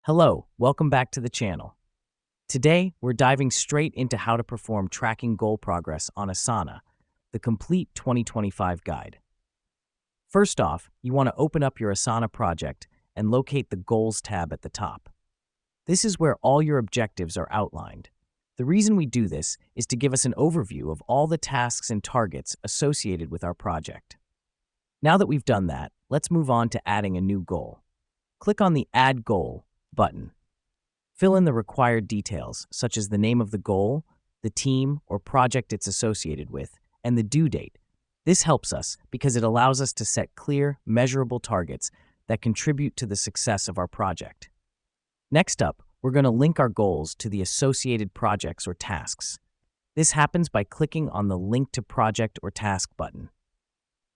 Hello, welcome back to the channel. Today, we're diving straight into how to perform tracking goal progress on Asana, the complete 2025 guide. First off, you want to open up your Asana project and locate the Goals tab at the top. This is where all your objectives are outlined. The reason we do this is to give us an overview of all the tasks and targets associated with our project. Now that we've done that, let's move on to adding a new goal. Click on the Add Goal button. Fill in the required details, such as the name of the goal, the team or project it's associated with, and the due date. This helps us because it allows us to set clear, measurable targets that contribute to the success of our project. Next up, we're going to link our goals to the associated projects or tasks. This happens by clicking on the Link to Project or Task button.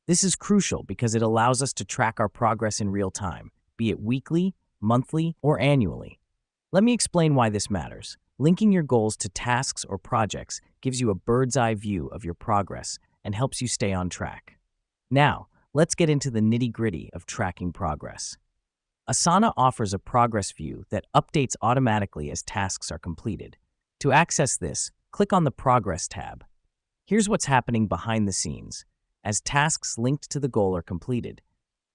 This is crucial because it allows us to track our progress in real time, be it weekly, monthly, or annually. Let me explain why this matters. Linking your goals to tasks or projects gives you a bird's-eye view of your progress and helps you stay on track. Now, let's get into the nitty-gritty of tracking progress. Asana offers a progress view that updates automatically as tasks are completed. To access this, click on the Progress tab. Here's what's happening behind the scenes. As tasks linked to the goal are completed,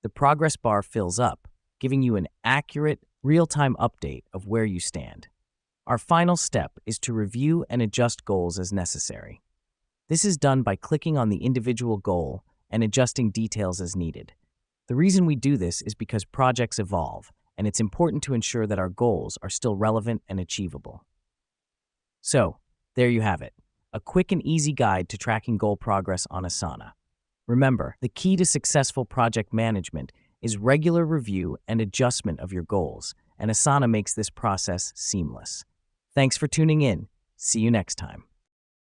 the progress bar fills up, giving you an accurate, real-time update of where you stand. Our final step is to review and adjust goals as necessary. This is done by clicking on the individual goal and adjusting details as needed. The reason we do this is because projects evolve, and it's important to ensure that our goals are still relevant and achievable. So, there you have it, a quick and easy guide to tracking goal progress on Asana. Remember, the key to successful project management is regular review and adjustment of your goals, and Asana makes this process seamless. Thanks for tuning in. See you next time.